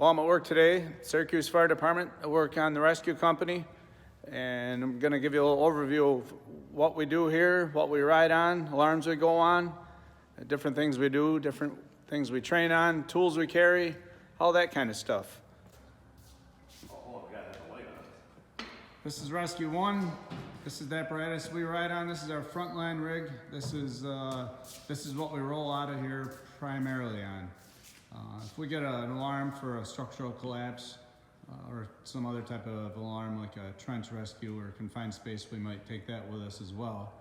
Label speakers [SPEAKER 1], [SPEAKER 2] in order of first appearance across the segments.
[SPEAKER 1] Well, I'm at work today, Syracuse Fire Department. I work on the rescue company, and I'm going to give you a little overview of what we do here, what we ride on, alarms we go on, different things we do, different things we train on, tools we carry, all that kind of stuff. This is Rescue 1. This is the apparatus we ride on. This is our frontline rig. This is what we roll out of here primarily on. If we get an alarm for a structural collapse or some other type of alarm like a trench rescue or confined space, we might take that with us as well.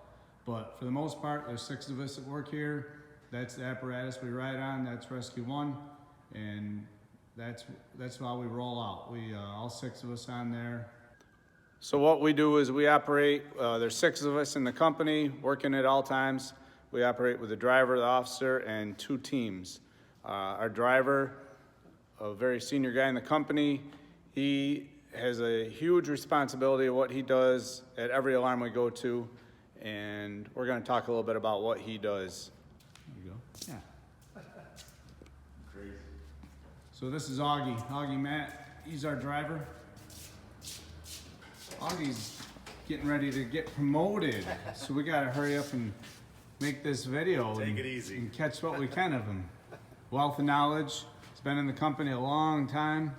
[SPEAKER 1] But for the most part, there's 6 of us that work here. That's the apparatus we ride on. That's Rescue 1, and that's how we roll out. We all 6 of us on there. So what we do is we operate, there's 6 of us in the company working at all times. We operate with the driver, the officer, and 2 teams. Our driver, a very senior guy in the company, he has a huge responsibility of what he does at every alarm we go to, and we're going to talk a little bit about what he does. There you go. Yeah. Crazy. So this is Auggie Matt. He's our driver. Augie's getting ready to get promoted, so we got to hurry up and make this video.
[SPEAKER 2] Take it easy.
[SPEAKER 1] And catch what we can of him. Wealth of knowledge. He's been in the company a long time.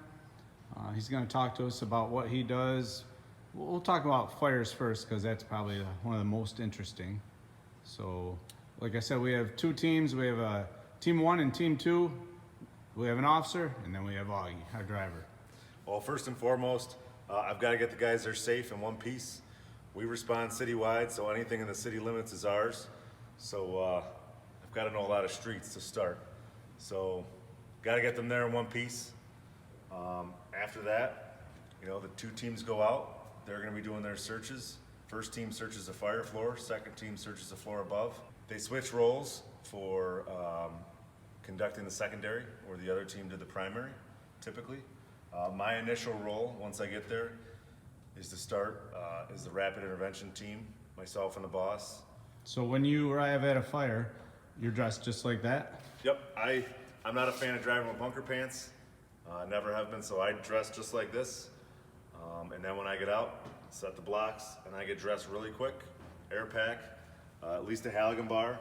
[SPEAKER 1] He's going to talk to us about what he does. We'll talk about fires first because that's probably one of the most interesting. So, like I said, we have 2 teams. We have a Team 1 and Team 2. We have an officer, and then we have Auggie, our driver.
[SPEAKER 2] Well, first and foremost, I've got to get the guys there safe in one piece. We respond citywide, so anything in the city limits is ours. So I've got to know a lot of streets to start. So got to get them there in one piece. After that, the 2 teams go out. They're going to be doing their searches. First team searches the fire floor. Second team searches the floor above. They switch roles for conducting the secondary, where the other team did the primary, typically. My initial role, once I get there, is to start is the rapid intervention team, myself and the boss.
[SPEAKER 1] So when you arrive at a fire, you're dressed just like that?
[SPEAKER 2] Yep, I'm not a fan of driving with bunker pants. Never have been, so I dress just like this. And then when I get out, set the blocks, and I get dressed really quick. Air pack, at least a Halligan bar.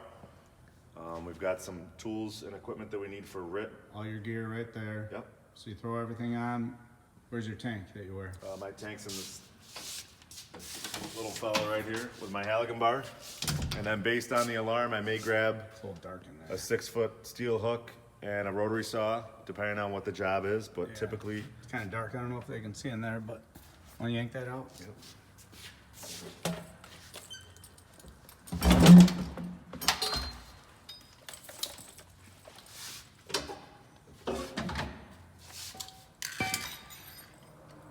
[SPEAKER 2] We've got some tools and equipment that we need for RIT.
[SPEAKER 1] All your gear right there.
[SPEAKER 2] Yep.
[SPEAKER 1] So you throw everything on. Where's your tank that you wear?
[SPEAKER 2] My tank's in this little fella right here with my Halligan bar. And then based on the alarm, I may grab
[SPEAKER 1] It's a little dark in there.
[SPEAKER 2] a 6-foot steel hook and a rotary saw, depending on what the job is, but
[SPEAKER 1] Yeah.
[SPEAKER 2] typically...
[SPEAKER 1] It's kind of dark. I don't know if they can see in there, but want to yank that out?
[SPEAKER 2] Yep.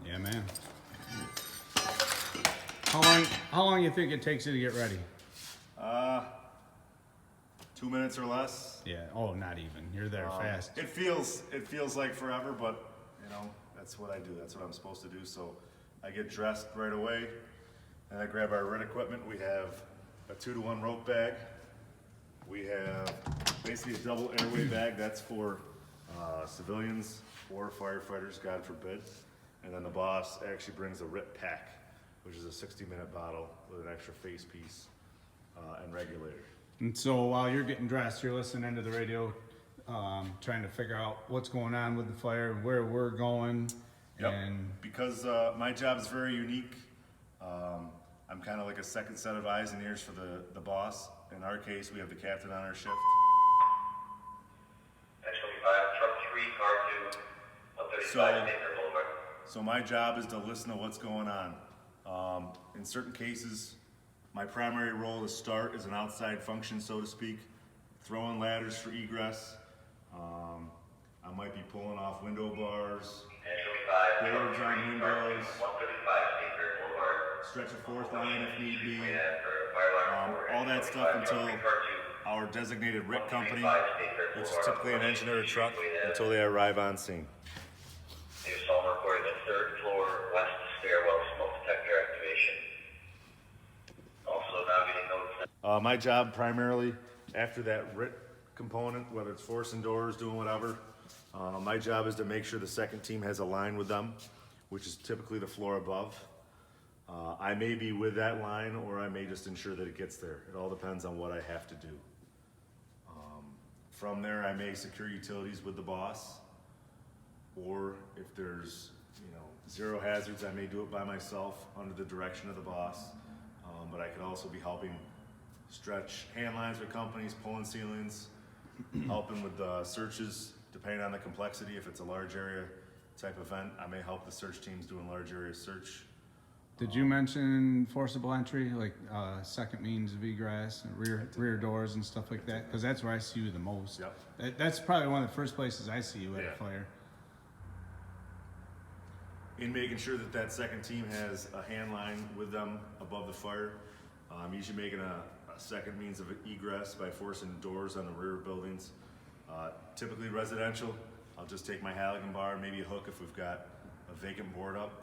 [SPEAKER 1] Yeah, man. How long you think it takes you to get ready?
[SPEAKER 2] 2 minutes or less.
[SPEAKER 1] Yeah. Oh, not even. You're there fast.
[SPEAKER 2] It feels like forever, but that's what I do. That's what I'm supposed to do. So I get dressed right away, and I grab our RIT equipment. We have a 2-to-1 rope bag. We have basically a double airway bag. That's for civilians or firefighters, God forbid. And then the boss actually brings a RIT pack, which is a 60-minute bottle with an extra face piece and regulator.
[SPEAKER 1] And so while you're getting dressed, you're listening to the radio, trying to figure out what's going on with the fire, where we're going.
[SPEAKER 2] Yep.
[SPEAKER 1] And
[SPEAKER 2] because my job is very unique. I'm kind of like a second set of eyes and ears for the boss. In our case, we have the captain on our shift.
[SPEAKER 3] Truck 3, car 2, 135 Baker Boulevard.
[SPEAKER 2] So my job is to listen to what's going on. In certain cases, my primary role to start is an outside function, so to speak, throwing ladders for egress. I might be pulling off window bars, boards on windows,
[SPEAKER 3] 135 Baker Boulevard.
[SPEAKER 2] stretch a 4th line if need be, all that stuff until our designated RIT company, which is typically an engine or a truck, until they arrive on scene.
[SPEAKER 3] New psalm recorded the 3rd floor, west stairwell, smoke detector activation. Also now getting notice.
[SPEAKER 2] My job primarily, after that RIT component, whether it's forcing doors, doing whatever, My job is to make sure the second team has a line with them, which is typically the floor above. I may be with that line, or I may just ensure that it gets there. It all depends on what I have to do. From there, I may secure utilities with the boss, or if there's, zero hazards, I may do it by myself under the direction of the boss. But I could also be helping stretch hand lines with companies, pulling ceilings, helping with searches, depending on the complexity. If it's a large area type event, I may help the search teams doing large area search.
[SPEAKER 1] Did you mention forcible entry, like second means of egress, and rear doors and stuff like that? Because that's where I see you the most.
[SPEAKER 2] Yep.
[SPEAKER 1] That's probably one of the first places I see you at a fire.
[SPEAKER 2] In making sure that that second team has a hand line with them above the fire. I'm usually making a second means of egress by forcing doors on the rear buildings. Typically residential, I'll just take my Halligan bar, maybe a hook if we've got a vacant board up.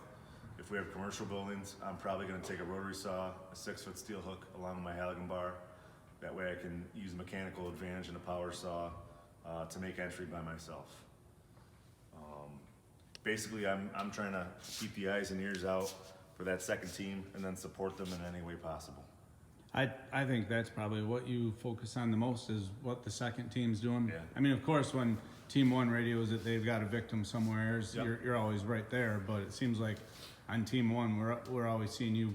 [SPEAKER 2] If we have commercial buildings, I'm probably gonna take a rotary saw, a 6-foot steel hook along with my Halligan bar. That way I can use mechanical advantage in a power saw to make entry by myself. Basically, I'm trying to keep the eyes and ears out for that second team and then support them in any way possible.
[SPEAKER 1] I think that's probably what you focus on the most, is what the second team's doing.
[SPEAKER 2] Yeah.
[SPEAKER 1] I mean, of course, when Team 1 radios that they've got a victim somewhere,
[SPEAKER 2] Yep.
[SPEAKER 1] you're always right there, but it seems like on Team 1, we're always seeing you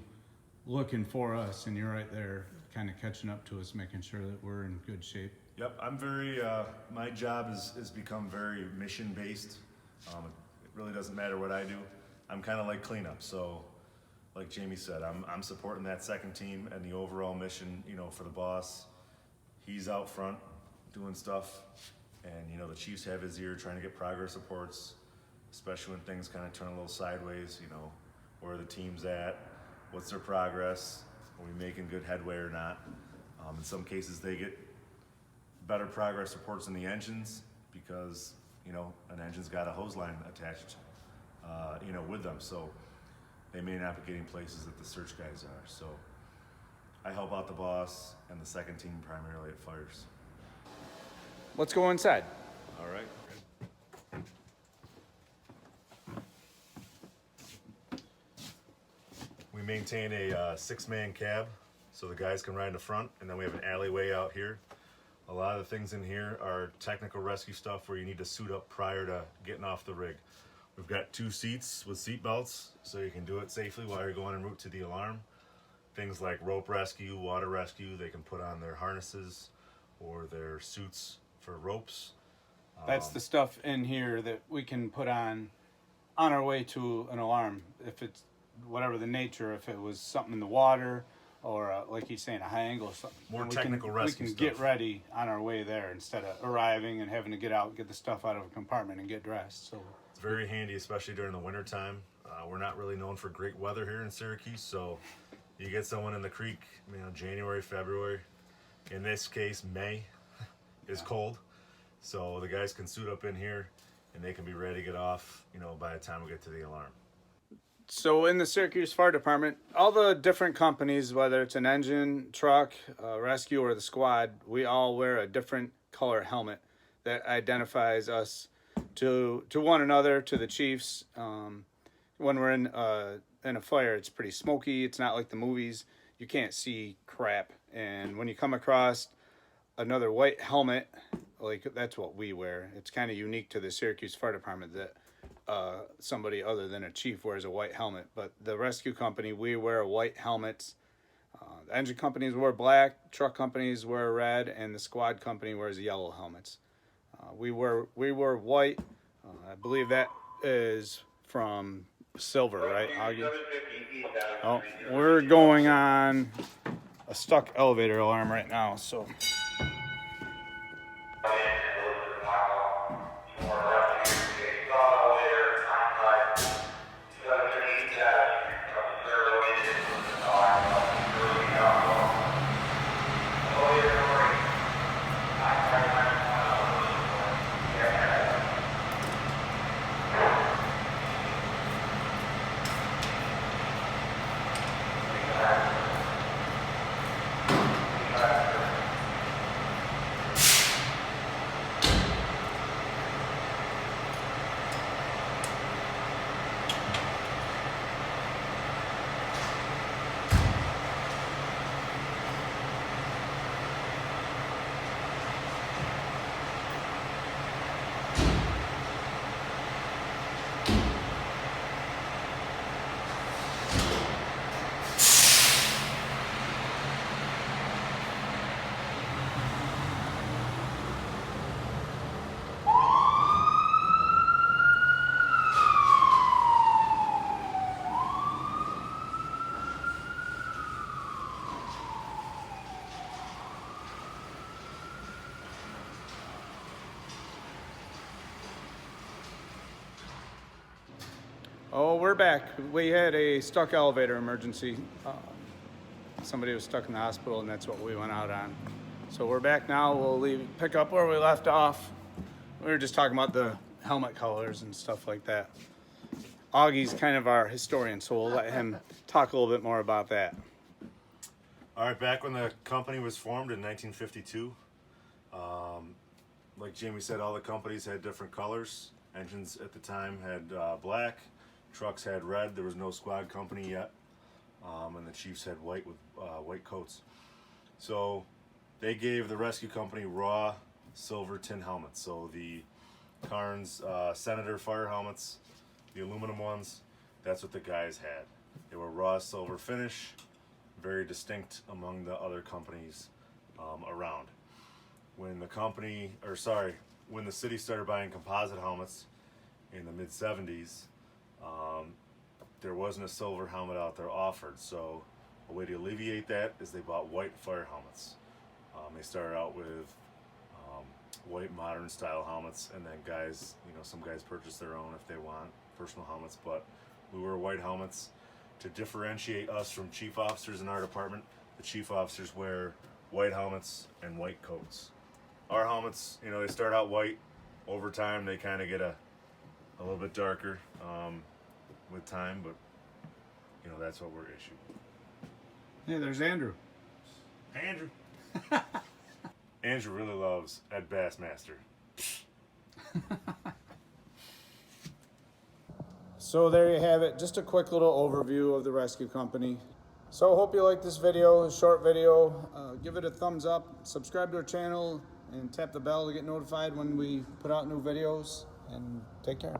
[SPEAKER 1] looking for us, and you're right there kind of catching up to us, making sure that we're in good shape.
[SPEAKER 2] Yep, I'm very, my job has become very mission-based. It really doesn't matter what I do. I'm kind of like cleanup, so like Jamie said, I'm supporting that second team and the overall mission, for the boss. He's out front doing stuff, and the chiefs have his ear trying to get progress reports, especially when things kind of turn a little sideways, where are the team's at, what's their progress, are we making good headway or not. In some cases they get better progress reports in the engines because, an engine's got a hose line attached, with them. So they may not be getting places that the search guys are. So I help out the boss and the second team primarily at fires.
[SPEAKER 1] Let's go inside.
[SPEAKER 2] All right. We maintain a 6-man cab, so the guys can ride in the front, and then we have an alleyway out here. A lot of the things in here are technical rescue stuff where you need to suit up prior to getting off the rig. We've got 2 seats with seat belts, so you can do it safely while you're going en route to the alarm. Things like rope rescue, water rescue, they can put on their harnesses or their suits for ropes.
[SPEAKER 1] That's the stuff in here that we can put on our way to an alarm. If it's whatever the nature, if it was something in the water, or like he's saying, a high angle or something.
[SPEAKER 2] More technical rescue
[SPEAKER 1] We can
[SPEAKER 2] stuff.
[SPEAKER 1] get ready on our way there instead of arriving and having to get out, get the stuff out of a compartment and get dressed. So
[SPEAKER 2] It's very handy, especially during the winter time. We're not really known for great weather here in Syracuse, so you get someone in the creek, January, February. In this case, May is cold. So the guys can suit up in here and they can be ready to get off, by the time we get to the alarm.
[SPEAKER 1] So in the Syracuse Fire Department, all the different companies, whether it's an engine, truck, rescue, or the squad, we all wear a different color helmet that identifies us to one another, to the chiefs. When we're in a fire, it's pretty smoky. It's not like the movies. You can't see crap. And when you come across another white helmet, like that's what we wear. It's kind of unique to the Syracuse Fire Department that somebody other than a chief wears a white helmet. But the rescue company, we wear white helmets. The engine companies wear black, truck companies wear red, and the squad company wears yellow helmets. We wear white. I believe that is from silver, right, Auggie? Oh, we're going on a stuck elevator alarm right now, so. Oh, we're back. We had a stuck elevator emergency. Somebody was stuck in the hospital, and that's what we went out on. So we're back now. We'll pick up where we left off. We were just talking about the helmet colors and stuff like that. Augie's kind of our historian, so we'll let him talk a little bit more about that.
[SPEAKER 2] All right, back when the company was formed in 1952, like Jamie said, all the companies had different colors. Engines at the time had black, trucks had red. There was no squad company yet, and the Chiefs had white with white coats. So they gave the rescue company raw silver tin helmets. So the Carnes Senator fire helmets, the aluminum ones, that's what the guys had. They were raw silver finish, very distinct among the other companies around. When the city started buying composite helmets in the mid-70s, there wasn't a silver helmet out there offered. So a way to alleviate that is they bought white fire helmets. They started out with white modern style helmets, and then guys, some guys purchase their own if they want personal helmets, but we wear white helmets to differentiate us from chief officers in our department. The chief officers wear white helmets and white coats. Our helmets, they start out white. Over time, they kind of get a little bit darker with time, but that's what we're issued.
[SPEAKER 1] Hey, there's Andrew.
[SPEAKER 2] Hey, Andrew. Andrew really loves Ed Bassmaster.
[SPEAKER 1] So there you have it, just a quick little overview of the rescue company. So hope you like this video, a short video. Give it a thumbs up, subscribe to our channel, and tap the bell to get notified when we put out new videos, and take care.